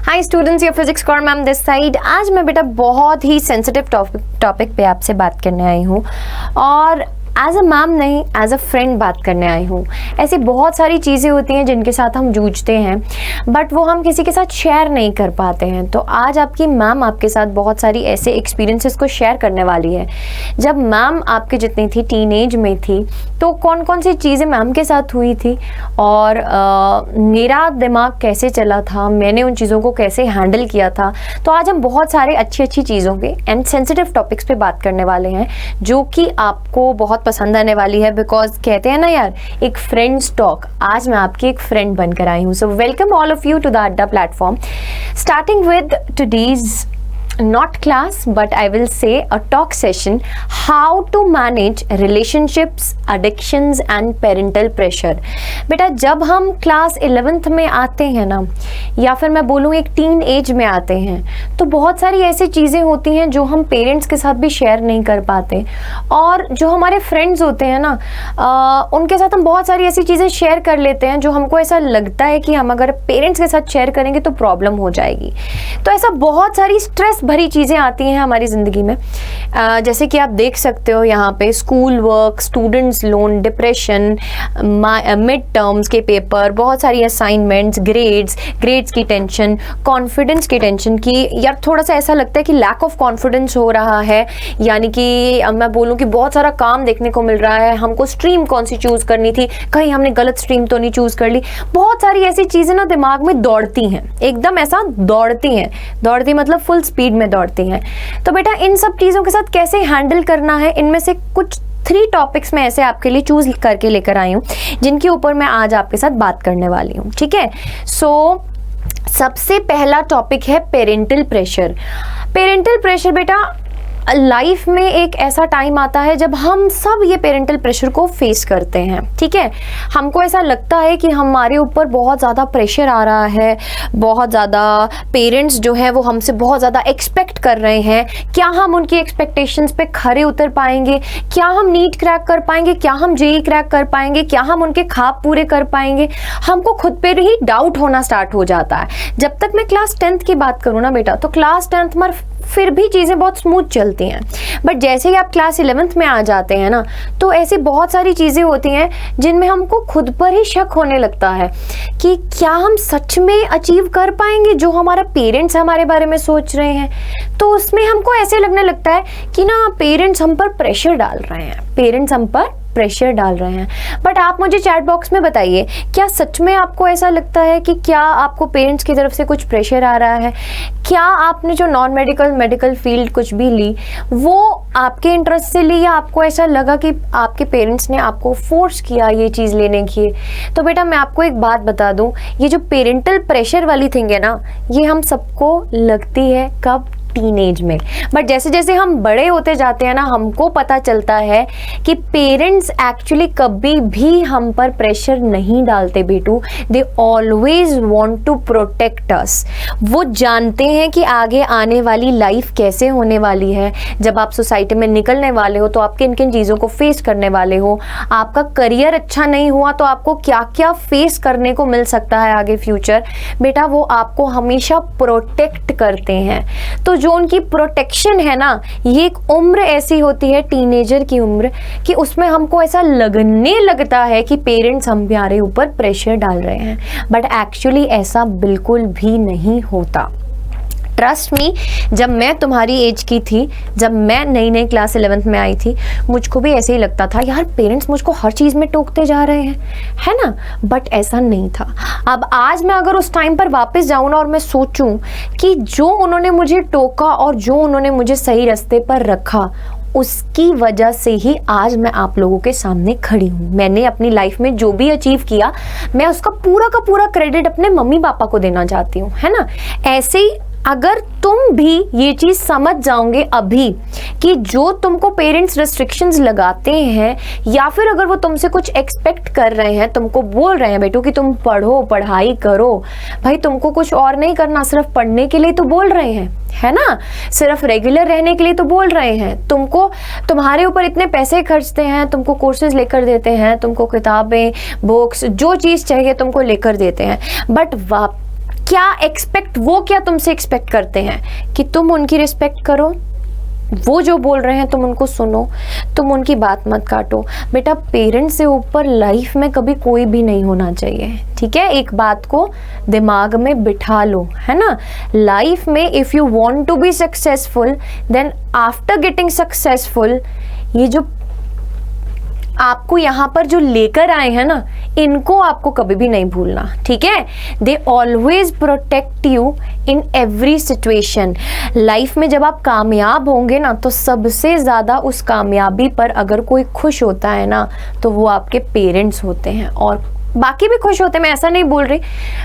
हाय students, ये physics कॉर ma'am this side. आज मैं बेटा बहुत ही सेंसिटिव टॉपिक पे आपसे बात करने आई हूँ और एज अ मैम नहीं, एज अ फ्रेंड बात करने आई हूँ। ऐसी बहुत सारी चीज़ें होती हैं जिनके साथ हम जूझते हैं बट वो हम किसी के साथ शेयर नहीं कर पाते हैं। तो आज आपकी मैम आपके साथ बहुत सारी ऐसे एक्सपीरियंसेस को शेयर करने वाली है। जब मैम आपके जितनी थी, टीनेज में थी, तो कौन कौन सी चीज़ें मैम के साथ हुई थी और मेरा दिमाग कैसे चला था, मैंने उन चीज़ों को कैसे हैंडल किया था। तो आज हम बहुत सारे अच्छी चीज़ों पे एंड सेंसिटिव टॉपिक्स पे बात करने वाले हैं जो कि आपको बहुत पसंद आने वाली है। बिकॉज कहते हैं ना यार, एक फ्रेंड्स टॉक। आज मैं आपकी एक फ्रेंड बनकर आई हूँ। So welcome all of you to the Adda platform, starting with today's not class but I will say a talk session, how to manage relationships, addictions and parental pressure। बेटा जब हम क्लास 11th में आते हैं ना, या फिर मैं बोलूँ एक टीन एज में आते हैं, तो बहुत सारी ऐसी चीज़ें होती हैं जो हम पेरेंट्स के साथ भी शेयर नहीं कर पाते। और जो हमारे फ्रेंड्स होते हैं ना, उनके साथ हम बहुत सारी ऐसी चीज़ें शेयर कर लेते हैं जो हमको ऐसा लगता है कि हम अगर पेरेंट्स के साथ शेयर करेंगे तो प्रॉब्लम हो जाएगी। तो ऐसा बहुत सारी स्ट्रेस भरी चीज़ें आती हैं हमारी ज़िंदगी में। जैसे कि आप देख सकते हो यहाँ पे school work, students loan, depression, mid terms के पेपर, बहुत सारी असाइनमेंट्स, ग्रेड्स की टेंशन, कॉन्फिडेंस की टेंशन की यार थोड़ा सा ऐसा लगता है कि लैक ऑफ कॉन्फिडेंस हो रहा है। यानी कि मैं बोलूँ कि बहुत सारा काम देखने को मिल रहा है। हमको स्ट्रीम कौन सी चूज़ करनी थी, कहीं हमने गलत स्ट्रीम तो नहीं चूज़ कर ली। बहुत सारी ऐसी चीज़ें ना दिमाग में दौड़ती हैं, एकदम ऐसा दौड़ती मतलब फुल स्पीड में दौड़ती हैं। तो बेटा इन सब चीज़ों के साथ कैसे हैंडल करना है, इनमें से कुछ 3 टॉपिक्स मैं ऐसे आपके लिए चूज करके लेकर आई हूँ जिनके ऊपर मैं आज आपके साथ बात करने वाली हूँ। ठीक है, सो सबसे पहला टॉपिक है पेरेंटल प्रेशर। पेरेंटल प्रेशर बेटा लाइफ में एक ऐसा टाइम आता है जब हम सब ये पेरेंटल प्रेशर को फेस करते हैं। ठीक है, हमको ऐसा लगता है कि हमारे ऊपर बहुत ज़्यादा प्रेशर आ रहा है, बहुत ज़्यादा पेरेंट्स जो है वो हमसे बहुत ज़्यादा एक्सपेक्ट कर रहे हैं। क्या हम उनकी एक्सपेक्टेशंस पे खरे उतर पाएंगे? क्या हम नीट क्रैक कर पाएंगे? क्या हम जेईई क्रैक कर पाएंगे? क्या हम उनके ख्वाब पूरे कर पाएंगे? हमको खुद पे ही डाउट होना स्टार्ट हो जाता है। जब तक मैं क्लास 10th की बात करूँ ना बेटा, तो क्लास 10th में फिर भी चीज़ें बहुत स्मूथ चलती हैं। बट जैसे ही आप क्लास 11th में आ जाते हैं ना, तो ऐसी बहुत सारी चीज़ें होती हैं जिनमें हमको खुद पर ही शक होने लगता है कि क्या हम सच में अचीव कर पाएंगे जो हमारा पेरेंट्स हमारे बारे में सोच रहे हैं। तो उसमें हमको ऐसे लगने लगता है कि ना पेरेंट्स हम पर प्रेशर डाल रहे हैं। बट आप मुझे चैट बॉक्स में बताइए, क्या सच में आपको ऐसा लगता है कि क्या आपको पेरेंट्स की तरफ से कुछ प्रेशर आ रहा है? क्या आपने जो नॉन मेडिकल फील्ड कुछ भी ली वो आपके इंटरेस्ट से ली, या आपको ऐसा लगा कि आपके पेरेंट्स ने आपको फोर्स किया ये चीज़ लेने की? तो बेटा मैं आपको एक बात बता दूं, ये जो पेरेंटल प्रेशर वाली थिंग है ना, ये हम सबको लगती है कब? टीनेज में। बट जैसे जैसे हम बड़े होते जाते हैं ना, हमको पता चलता है कि पेरेंट्स एक्चुअली कभी भी हम पर प्रेशर नहीं डालते बेटू। They always want to protect us. वो जानते हैं कि आगे आने वाली लाइफ कैसे होने वाली है। जब आप सोसाइटी में निकलने वाले हो तो आप किन किन चीज़ों को फेस करने वाले हो। आपका करियर अच्छा नहीं हुआ तो आपको क्या क्या फेस करने को मिल सकता है आगे फ्यूचर। बेटा वो आपको हमेशा प्रोटेक्ट करते हैं। तो जो उनकी प्रोटेक्शन है ना, ये एक उम्र ऐसी होती है, टीनेजर की उम्र, कि उसमें हमको ऐसा लगने लगता है कि पेरेंट्स हमारे ऊपर प्रेशर डाल रहे हैं। बट एक्चुअली ऐसा बिल्कुल भी नहीं होता। ट्रस्ट मी, जब मैं तुम्हारी एज की थी, जब मैं नई क्लास 11th में आई थी, मुझको भी ऐसे ही लगता था यार पेरेंट्स मुझको हर चीज़ में टोकते जा रहे हैं, है ना। बट ऐसा नहीं था। अब आज मैं अगर उस टाइम पर वापस जाऊँ ना और मैं सोचूं कि जो उन्होंने मुझे टोका और जो उन्होंने मुझे सही रास्ते पर रखा, उसकी वजह से ही आज मैं आप लोगों के सामने खड़ी हूँ। मैंने अपनी लाइफ में जो भी अचीव किया, मैं उसका पूरा का पूरा क्रेडिट अपने मम्मी पापा को देना चाहती हूँ, है ना। ऐसे ही अगर तुम भी ये चीज़ समझ जाओगे अभी कि जो तुमको पेरेंट्स रिस्ट्रिक्शंस लगाते हैं, या फिर अगर वो तुमसे कुछ एक्सपेक्ट कर रहे हैं, तुमको बोल रहे हैं बेटू कि तुम पढ़ो, पढ़ाई करो, भाई तुमको कुछ और नहीं करना, सिर्फ पढ़ने के लिए तो बोल रहे हैं, है ना, सिर्फ रेगुलर रहने के लिए तो बोल रहे हैं। तुमको तुम्हारे ऊपर इतने पैसे खर्चते हैं, तुमको कोर्सेज लेकर देते हैं, तुमको किताबें, बुक्स, जो चीज़ चाहिए तुमको लेकर देते हैं। बट वो क्या तुमसे एक्सपेक्ट करते हैं कि तुम उनकी रिस्पेक्ट करो, वो जो बोल रहे हैं तुम उनको सुनो, तुम उनकी बात मत काटो। बेटा पेरेंट्स से ऊपर लाइफ में कभी कोई भी नहीं होना चाहिए, ठीक है? एक बात को दिमाग में बिठा लो, है ना? लाइफ में if you want to be successful, then after getting successful, ये जो आपको यहाँ पर जो लेकर आए हैं ना, इनको आपको कभी भी नहीं भूलना, ठीक है? They always protect you in every situation. Life में जब आप कामयाब होंगे ना, तो सबसे ज़्यादा उस कामयाबी पर अगर कोई खुश होता है ना, तो वो आपके पेरेंट्स होते हैं। और बाकी भी खुश होते हैं, मैं ऐसा नहीं बोल रही,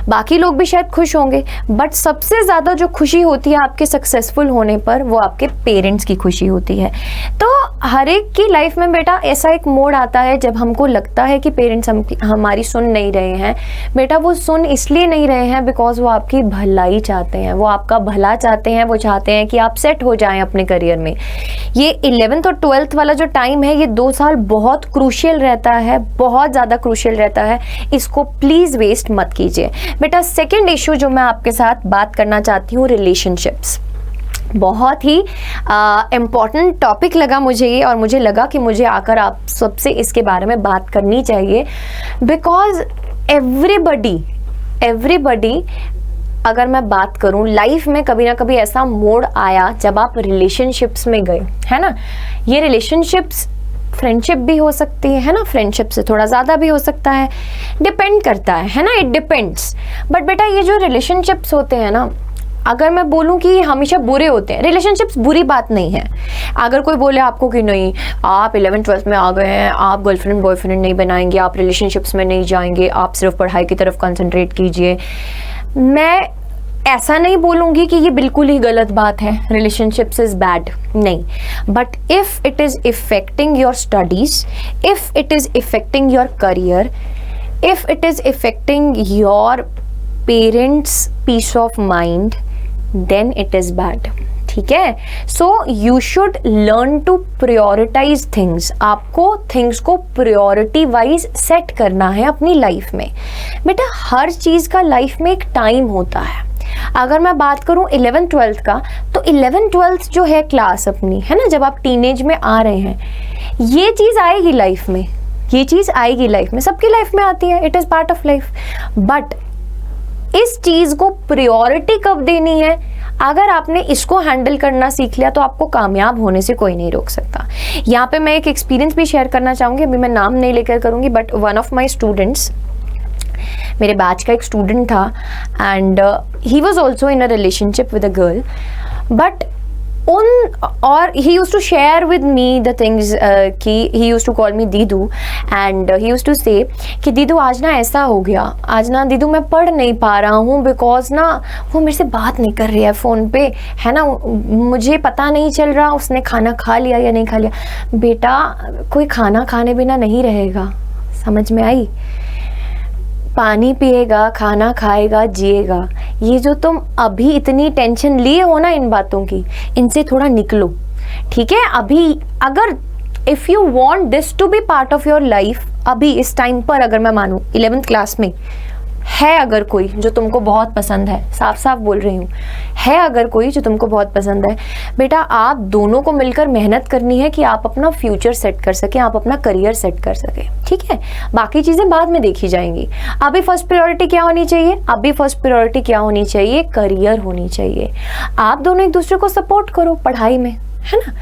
बाकी लोग भी शायद खुश होंगे, बट सबसे ज़्यादा जो खुशी होती है आपके सक्सेसफुल होने पर, वो आपके पेरेंट्स की खुशी होती है। तो हर एक की लाइफ में बेटा ऐसा एक मोड़ आता है जब हमको लगता है कि पेरेंट्स हमारी सुन नहीं रहे हैं। बेटा वो सुन इसलिए नहीं रहे हैं बिकॉज वो आपकी भलाई चाहते हैं, वो आपका भला चाहते हैं, वो चाहते हैं कि आप सेट हो जाएं अपने करियर में। ये 11th और 12th वाला जो टाइम है, ये 2 साल बहुत क्रूशियल रहता है, बहुत ज़्यादा क्रूशियल रहता है, इसको प्लीज वेस्ट मत कीजिए। बेटा सेकंड इशू जो मैं आपके साथ बात करना चाहती हूँ, रिलेशनशिप्स। बहुत ही इम्पॉर्टेंट टॉपिक लगा मुझे ये, और मुझे लगा कि मुझे आकर आप सबसे इसके बारे में बात करनी चाहिए, बिकॉज एवरीबडी अगर मैं बात करूं, लाइफ में कभी ना कभी ऐसा मोड़ आया जब आप रिलेशनशिप्स में गए, है ना? ये रिलेशनशिप्स फ्रेंडशिप भी हो सकती है ना? फ्रेंडशिप से थोड़ा ज़्यादा भी हो सकता है, डिपेंड करता है ना? It depends. बट बेटा ये जो रिलेशनशिप्स होते हैं ना, अगर मैं बोलूं कि हमेशा बुरे होते हैं, रिलेशनशिप्स बुरी बात नहीं है। अगर कोई बोले आपको कि नहीं आप 11th-12th में आ गए हैं, आप गर्लफ्रेंड बॉयफ्रेंड नहीं बनाएंगे, आप रिलेशनशिप्स में नहीं जाएंगे, आप सिर्फ पढ़ाई की तरफ कंसंट्रेट कीजिए, मैं ऐसा नहीं बोलूँगी कि ये बिल्कुल ही गलत बात है, रिलेशनशिप्स इज़ बैड, नहीं। But if it is affecting your studies, if it is affecting your career, if it is affecting your parents peace of mind, then it is bad, ठीक है? So you should learn to prioritise things. आपको things को priority wise set करना है अपनी life में। बेटा हर चीज़ का लाइफ में एक टाइम होता है। अगर मैं बात करूं 11th-12th का, तो 11th-12th जो है क्लास अपनी, है ना, जब आप टीनेज में आ रहे हैं, ये चीज़ आएगी लाइफ में, ये चीज़ आएगी लाइफ में, सबकी लाइफ में आती है, it is part of life. But इस चीज़ को प्रायोरिटी कब देनी है, अगर आपने इसको हैंडल करना सीख लिया, तो आपको कामयाब होने से कोई नहीं रोक सकता। यहाँ पे मैं एक एक्सपीरियंस भी शेयर करना चाहूँगी, अभी मैं नाम नहीं लेकर करूँगी, but one of my students, मेरे बैच का एक स्टूडेंट था, and he was also in a relationship with a girl, but और he used to share with me the things कि he used to call me दीदू, and he used to say कि दीदू आज ना ऐसा हो गया, आज ना दीदू मैं पढ़ नहीं पा रहा हूँ बिकॉज ना वो मेरे से बात नहीं कर रही है फ़ोन पे, है ना, मुझे पता नहीं चल रहा उसने खाना खा लिया या नहीं खा लिया। बेटा कोई खाना खाने बिना नहीं रहेगा, समझ में आई? पानी पिएगा, खाना खाएगा, जिएगा। ये जो तुम अभी इतनी टेंशन लिए हो ना इन बातों की, इनसे थोड़ा निकलो, ठीक है? अभी अगर if you want this to be part of your life, अभी इस टाइम पर अगर मैं मानूँ 11th क्लास में है अगर कोई जो तुमको बहुत पसंद है, साफ साफ बोल रही हूँ, है अगर कोई जो तुमको बहुत पसंद है, बेटा आप दोनों को मिलकर मेहनत करनी है कि आप अपना फ्यूचर सेट कर सकें, आप अपना करियर सेट कर सकें, ठीक है? बाकी चीज़ें बाद में देखी जाएंगी। अभी फर्स्ट प्रायोरिटी क्या होनी चाहिए? अभी फर्स्ट प्रायोरिटी क्या होनी चाहिए? करियर होनी चाहिए। आप दोनों एक दूसरे को सपोर्ट करो पढ़ाई में, है ना,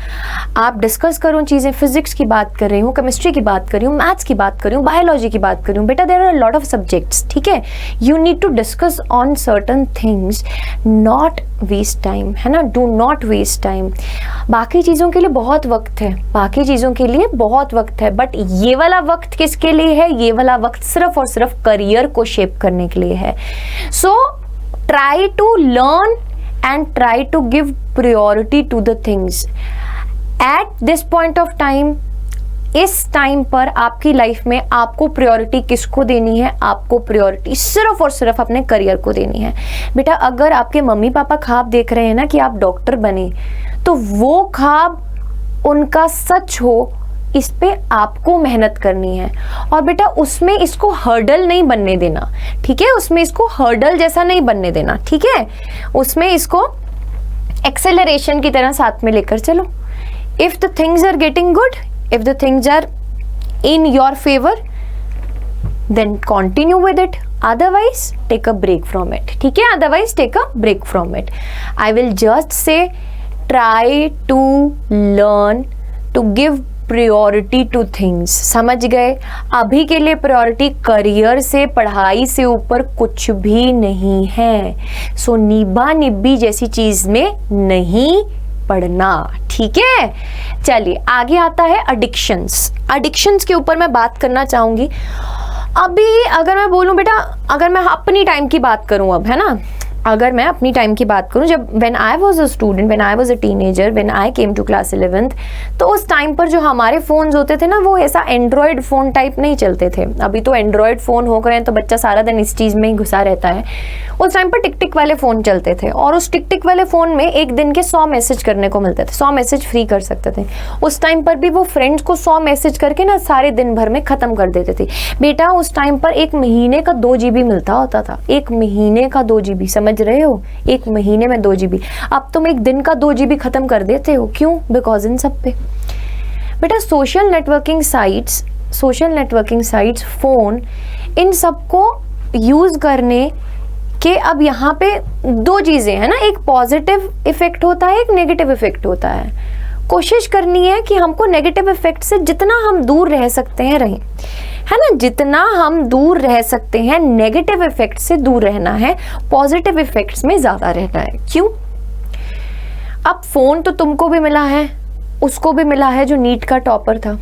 आप डिस्कस करो चीज़ें। फिजिक्स की बात कर रही हूँ, केमिस्ट्री की बात कर रही हूँ, मैथ्स की बात कर रही हूँ, बायोलॉजी की बात कर रही हूँ। बेटा there are lot of subjects, ठीक है? You need to discuss on certain things, not waste time, है ना, डू नॉट वेस्ट टाइम। बाकी चीज़ों के लिए बहुत वक्त है, बाकी चीज़ों के लिए बहुत वक्त है, बट ये वाला वक्त किसके लिए है? ये वाला वक्त सिर्फ और सिर्फ करियर को शेप करने के लिए है। So try to learn and try to give priority to the things at this point of time। इस टाइम पर आपकी लाइफ में आपको प्रायोरिटी किसको देनी है? आपको प्रायोरिटी सिर्फ और सिर्फ अपने करियर को देनी है। बेटा अगर आपके मम्मी पापा ख्वाब देख रहे हैं ना कि आप डॉक्टर बने, तो वो ख्वाब उनका सच हो इस पे आपको मेहनत करनी है। और बेटा उसमें इसको हर्डल नहीं बनने देना, ठीक है, उसमें इसको हर्डल जैसा नहीं बनने देना, ठीक है, उसमें इसको एक्सेलरेशन की तरह साथ में लेकर चलो। If the things are getting good, if the things are in your favor, then continue with it, otherwise take a break from it, ठीक है, otherwise take a break from it. I will just say try to learn to give priority to things, समझ गए? अभी के लिए priority career से, पढ़ाई से ऊपर कुछ भी नहीं है। सो निभा निब्बी जैसी चीज में नहीं पढ़ना, ठीक है। चलिए आगे आता है एडिक्शंस। एडिक्शंस के ऊपर मैं बात करना चाहूंगी। अभी अगर मैं बोलूं बेटा, अगर मैं अपनी टाइम की बात करूं अब, है ना, अगर मैं अपनी टाइम की बात करूं, जब when I was a student, when I was a teenager, when I came to class 11th, तो उस टाइम पर जो हमारे फ़ोन्स होते थे ना, वो ऐसा एंड्रॉयड फ़ोन टाइप नहीं चलते थे। अभी तो एंड्रॉयड फ़ोन हो गए हैं तो बच्चा सारा दिन इस चीज़ में ही घुसा रहता है। उस टाइम पर टिक टिक वाले फ़ोन चलते थे, और उस टिक टिक वाले फ़ोन में एक दिन के 100 मैसेज करने को मिलते थे, 100 मैसेज फ्री कर सकते थे। उस टाइम पर भी वो फ्रेंड्स को 100 मैसेज करके ना सारे दिन भर में ख़त्म कर देते थे। बेटा उस टाइम पर एक महीने का 2 GB मिलता होता था, एक महीने का 2 GB, समझ रहे हो, एक महीने में 2 GB। अब तुम एक दिन का 2 GB खत्म कर देते हो, क्यों? बिकॉज इन सब पे बेटा सोशल नेटवर्किंग साइट्स, फोन, इन सबको यूज करने के अब यहाँ पे 2 चीजें हैं ना, एक पॉजिटिव इफेक्ट होता है, एक नेगेटिव इफेक्ट होता है। कोशिश करनी है कि हमको नेगेटिव इफेक्ट से जितना हम दूर रह सकते हैं रहें, है ना, जितना हम दूर रह सकते हैं नेगेटिव इफेक्ट से दूर रहना है, पॉजिटिव इफेक्ट्स में ज्यादा रहना है। क्यों? अब फोन तो तुमको भी मिला है, उसको भी मिला है जो नीट का टॉपर था।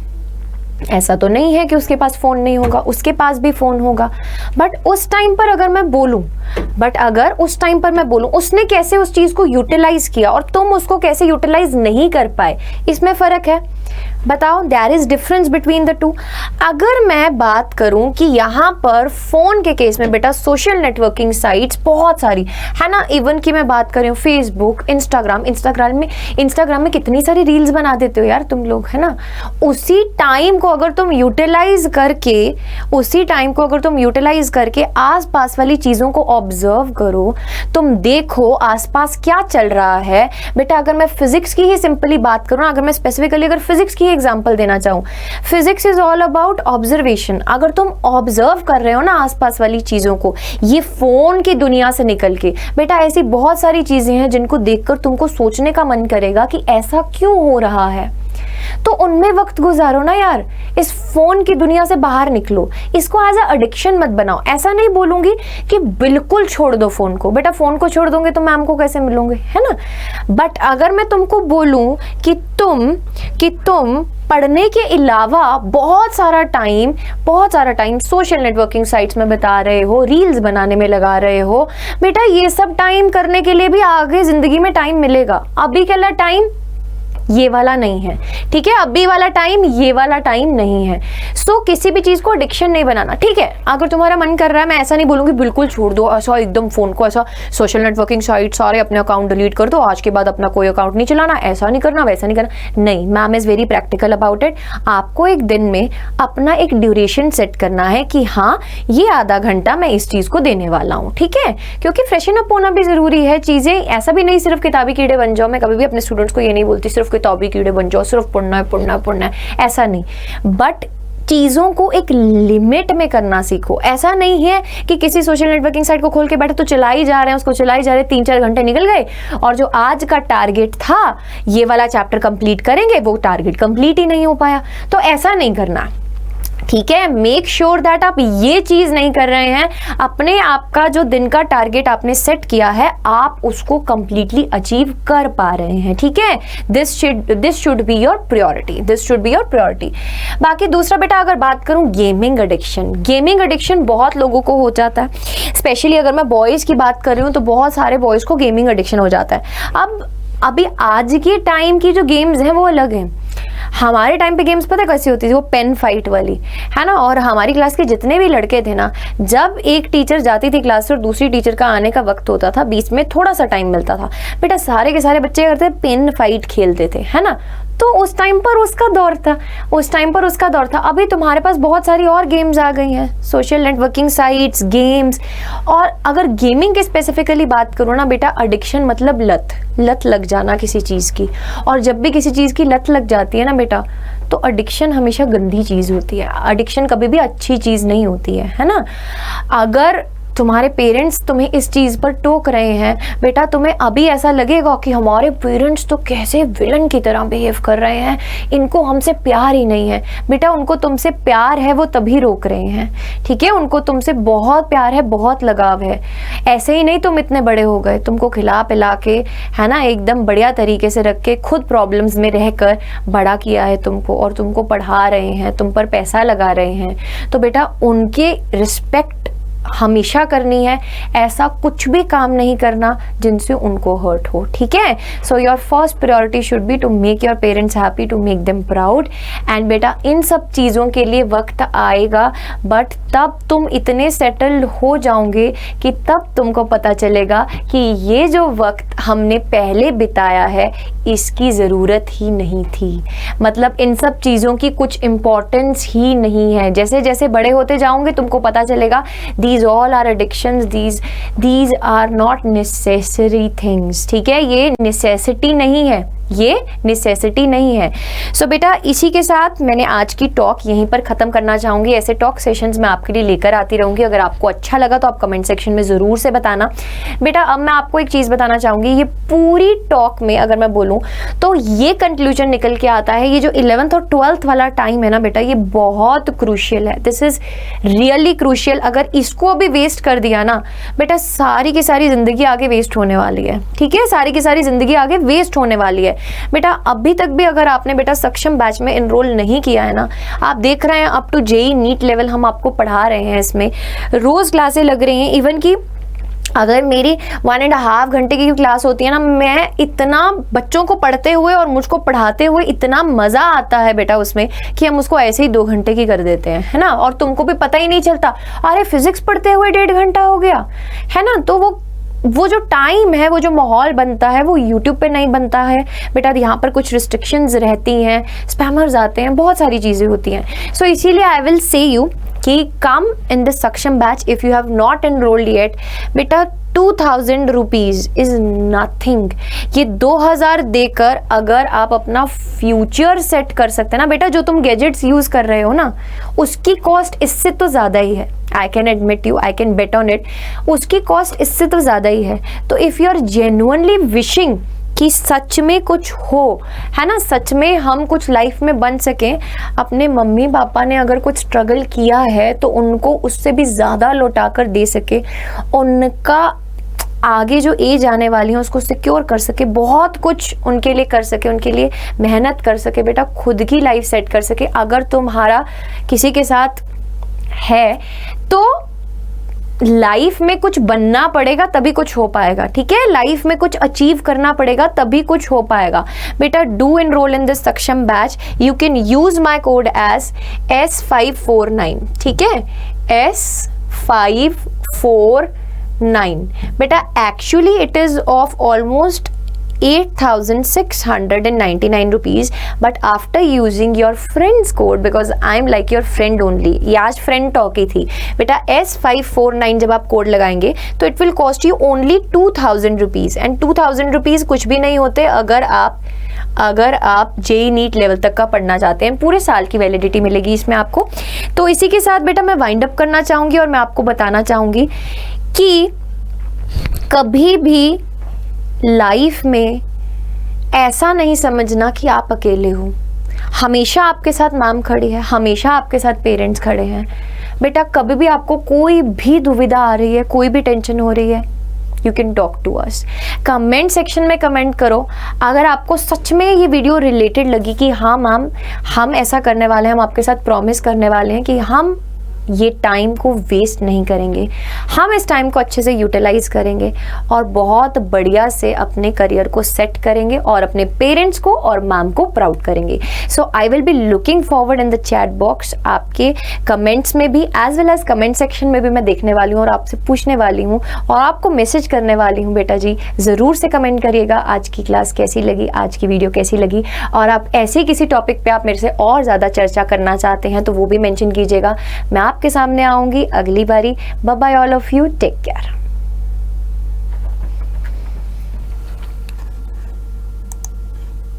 ऐसा तो नहीं है कि उसके पास फोन नहीं होगा, उसके पास भी फोन होगा। बट उस टाइम पर अगर मैं बोलूं उसने कैसे उस चीज को यूटिलाइज किया और तुम उसको कैसे यूटिलाइज नहीं कर पाए, इसमें फर्क है। बताओ, there is difference between the two. अगर मैं बात करूं कि यहाँ पर फोन के केस में बेटा सोशल नेटवर्किंग साइट्स बहुत सारी है ना, इवन की मैं बात करूं फेसबुक, इंस्टाग्राम में कितनी सारी रील्स बना देते हो यार तुम लोग, है ना। उसी टाइम को अगर तुम यूटिलाइज करके आसपास वाली चीजों को ऑब्जर्व करो, तुम देखो आसपास क्या चल रहा है। बेटा अगर मैं फिजिक्स की ही सिंपली बात करूं, अगर मैं स्पेसिफिकली अगर फिजिक्स की एग्जांपल देना चाहूं, physics is all about observation. अगर तुम ऑब्जर्व कर रहे हो ना आसपास वाली चीजों को, ये फोन की दुनिया से निकल के, बेटा ऐसी बहुत सारी चीजें हैं जिनको देखकर तुमको सोचने का मन करेगा कि ऐसा क्यों हो रहा है, तो उनमें वक्त गुजारो ना यार। इस फोन की दुनिया से बाहर निकलो, इसको एज अ एडिक्शन मत बनाओ। ऐसा नहीं बोलूंगी कि बिल्कुल छोड़ दो फोन को, बेटा फोन को छोड़ दोगे तो मैम को कैसे मिलोगे, है ना। बट अगर मैं तुमको बोलूं कि तुम पढ़ने के अलावा बहुत सारा टाइम सोशल नेटवर्किंग साइट्स में बिता रहे हो, रील्स बनाने में लगा रहे हो, बेटा ये सब टाइम करने के लिए भी आगे जिंदगी में टाइम मिलेगा। अभी के लिए टाइम ये वाला नहीं है, ठीक है, अभी वाला टाइम ये वाला टाइम नहीं है। सो किसी भी चीज को एडिक्शन नहीं बनाना, ठीक है। अगर तुम्हारा मन कर रहा है, मैं ऐसा नहीं बोलूंगी बिल्कुल छोड़ दो, ऐसा एकदम फोन को ऐसा सोशल नेटवर्किंग साइट सारे अपने अकाउंट डिलीट कर दो, आज के बाद अपना कोई अकाउंट नहीं चलाना, ऐसा नहीं करना, वैसा नहीं करना। नहीं, ma'am is very practical about it. आपको एक दिन में अपना एक ड्यूरेशन सेट करना है कि हाँ ये आधा घंटा मैं इस चीज को देने वाला हूँ, ठीक है, क्योंकि फ्रेशन अप होना भी जरूरी है। चीजें ऐसा भी नहीं सिर्फ किताबी कीड़े बन जाओ। मैं कभी भी अपने स्टूडेंट्स को ये नहीं बोलती सिर्फ किताबी कीड़े बन जाओ, सिर्फ पढ़ना है, ऐसा नहीं। बट चीजों को एक लिमिट में करना सीखो। ऐसा नहीं है कि किसी सोशल नेटवर्किंग साइट को खोल के बैठे तो चला ही जा रहे हैं, उसको चला ही जा रहे हैं, 3-4 घंटे निकल गए और जो आज का टारगेट था ये वाला चैप्टर कंप्लीट करेंगे, वो टारगेट कंप्लीट ही नहीं हो पाया। तो ऐसा नहीं करना, ठीक है। मेक श्योर दैट आप ये चीज नहीं कर रहे हैं, अपने आप का जो दिन का टारगेट आपने सेट किया है आप उसको कंप्लीटली अचीव कर पा रहे हैं, ठीक है। This should be your priority. बाकी दूसरा बेटा अगर बात करूं गेमिंग एडिक्शन बहुत लोगों को हो जाता है। स्पेशली अगर मैं बॉयज की बात कर रही हूं तो बहुत सारे बॉयज को गेमिंग एडिक्शन हो जाता है। अब अभी आज के टाइम की जो गेम्स हैं वो अलग हैं। हमारे टाइम पे गेम्स पता कैसी होती थी, वो पेन फाइट वाली, है ना। और हमारी क्लास के जितने भी लड़के थे ना, जब एक टीचर जाती थी क्लास से और दूसरी टीचर का आने का वक्त होता था, बीच में थोड़ा सा टाइम मिलता था, बेटा सारे के सारे बच्चे करते पेन फाइट खेलते थे, है ना। तो उस टाइम पर उसका दौर था, अभी तुम्हारे पास बहुत सारी और गेम्स आ गई हैं, सोशल नेटवर्किंग साइट्स, गेम्स। और अगर गेमिंग की स्पेसिफिकली बात करूँ ना बेटा, एडिक्शन मतलब लत लग जाना किसी चीज़ की। और जब भी किसी चीज़ की लत लग जाती है ना बेटा, तो एडिक्शन हमेशा गंदी चीज़ होती है, एडिक्शन कभी भी अच्छी चीज़ नहीं होती है ना। अगर तुम्हारे पेरेंट्स तुम्हें इस चीज़ पर टोक रहे हैं बेटा, तुम्हें अभी ऐसा लगेगा कि हमारे पेरेंट्स तो कैसे विलन की तरह बिहेव कर रहे हैं, इनको हमसे प्यार ही नहीं है। बेटा उनको तुमसे प्यार है, वो तभी रोक रहे हैं, ठीक है। उनको तुमसे बहुत प्यार है, बहुत लगाव है। ऐसे ही नहीं तुम इतने बड़े हो गए, तुमको खिला पिला के, है ना, एकदम बढ़िया तरीके से रख के, खुद प्रॉब्लम्स में रहकर बड़ा किया है तुमको, और तुमको पढ़ा रहे हैं, तुम पर पैसा लगा रहे हैं। तो बेटा उनके रिस्पेक्ट हमेशा करनी है, ऐसा कुछ भी काम नहीं करना जिनसे उनको हर्ट हो, ठीक है। So your first priority should be to make your parents happy, to make them proud. And बेटा इन सब चीज़ों के लिए वक्त आएगा, बट तब तुम इतने सेटल्ड हो जाओगे कि तब तुमको पता चलेगा कि ये जो वक्त हमने पहले बिताया है इसकी ज़रूरत ही नहीं थी। मतलब इन सब चीज़ों की कुछ इम्पोर्टेंस ही नहीं है। जैसे जैसे बड़े होते जाओगे तुमको पता चलेगा these all are addictions, these are not necessary things, ठीक है। ये necessity नहीं है, ये नेसेसिटी नहीं है। सो बेटा इसी के साथ मैंने आज की टॉक यहीं पर ख़त्म करना चाहूँगी। ऐसे टॉक सेशंस मैं आपके लिए लेकर आती रहूँगी। अगर आपको अच्छा लगा तो आप कमेंट सेक्शन में ज़रूर से बताना। बेटा अब मैं आपको एक चीज़ बताना चाहूँगी, ये पूरी टॉक में अगर मैं बोलूँ तो ये कंक्लूजन निकल के आता है, ये जो 11th और 12th वाला टाइम है ना बेटा, ये बहुत क्रूशियल है। This is really crucial. अगर इसको अभी वेस्ट कर दिया ना बेटा, सारी की सारी ज़िंदगी आगे वेस्ट होने वाली है, ठीक है। सारी की सारी ज़िंदगी आगे वेस्ट होने वाली है। बेटा अभी तक भी अगर आपने बेटा सक्षम बैच में एनरोल नहीं किया है ना, आप देख रहे हैं up to JEE NEET level हम आपको पढ़ा रहे हैं, इसमें रोज क्लासें लग रही हैं। इवन कि अगर मेरी 1.5 घंटे की क्लास होती है ना, मैं इतना बच्चों को पढ़ते हुए और मुझको पढ़ाते हुए इतना मज़ा आता है बेटा उसमें कि हम उसको ऐसे ही 2 घंटे की कर देते हैं, है ना। और तुमको भी पता ही नहीं चलता, अरे फिजिक्स पढ़ते हुए 1.5 घंटा हो गया, है ना। तो वो जो टाइम है, वो जो माहौल बनता है, वो यूट्यूब पे नहीं बनता है बेटा। यहाँ पर कुछ रिस्ट्रिक्शंस रहती हैं, स्पैमर्स आते हैं, बहुत सारी चीज़ें होती हैं। सो इसीलिए आई विल से यू कि कम इन द सक्षम batch if you have not enrolled yet. बेटा 2000 रुपीज़ इज़ नथिंग। ये 2000 देकर अगर आप अपना फ्यूचर सेट कर सकते हैं ना बेटा, जो तुम गैजेट्स यूज़ कर रहे हो ना, उसकी कॉस्ट इससे तो ज़्यादा ही है। I can admit you, I can bet on it, उसकी कॉस्ट इससे तो ज़्यादा ही है। तो if you are genuinely wishing कि सच में कुछ हो, है ना, सच में हम कुछ लाइफ में बन सकें, अपने मम्मी पापा ने अगर कुछ स्ट्रगल किया है तो उनको उससे भी ज़्यादा लौटा कर दे सके, उनका आगे जो एज आने वाली है उसको सिक्योर कर सके, बहुत कुछ उनके लिए कर सके, उनके लिए मेहनत कर सके बेटा, खुद की लाइफ सेट कर सके। अगर तुम्हारा किसी के साथ है तो लाइफ में कुछ बनना पड़ेगा तभी कुछ हो पाएगा, ठीक है। लाइफ में कुछ अचीव करना पड़ेगा तभी कुछ हो पाएगा बेटा। Do enrol in this Saksham batch. You can use my code as S549, ठीक है, S549 बेटा। Actually it is of almost 8,699 rupees, but after using your friend's code, because I am like your friend only, ये आज friend talk ही थी बेटा, S549 जब आप code लगाएंगे तो it will cost you only 2000 rupees. And 2000 rupees कुछ भी नहीं होते अगर आप जेईई नीट लेवल तक का पढ़ना चाहते हैं। पूरे साल की वैलिडिटी मिलेगी इसमें आपको। तो इसी के साथ बेटा मैं वाइंड अप करना चाहूँगी और मैं आपको बताना चाहूँगी कि कभी भी लाइफ में ऐसा नहीं समझना कि आप अकेले हो। हमेशा आपके साथ मैम खड़ी है, हमेशा आपके साथ पेरेंट्स खड़े हैं बेटा। कभी भी आपको कोई भी दुविधा आ रही है, कोई भी टेंशन हो रही है, you can talk to us. Comment section में कमेंट करो अगर आपको सच में ये वीडियो रिलेटेड लगी कि हाँ मैम हम ऐसा करने वाले हैं, हम आपके साथ प्रॉमिस करने वाले हैं कि हम ये टाइम को वेस्ट नहीं करेंगे, हम इस टाइम को अच्छे से यूटिलाइज करेंगे और बहुत बढ़िया से अपने करियर को सेट करेंगे और अपने पेरेंट्स को और मैम को प्राउड करेंगे। So I will be looking forward in the chat box, आपके कमेंट्स में भी as well as comment section में भी मैं देखने वाली हूँ और आपसे पूछने वाली हूँ और आपको मैसेज करने वाली हूँ। बेटा जी ज़रूर से कमेंट करिएगा आज की क्लास कैसी लगी, आज की वीडियो कैसी लगी, और आप ऐसे किसी टॉपिक पे आप मेरे से और ज़्यादा चर्चा करना चाहते हैं तो वो भी मेंशन कीजिएगा। मैं आपके सामने आऊँगी अगली बारी। Bye bye all of you, take care.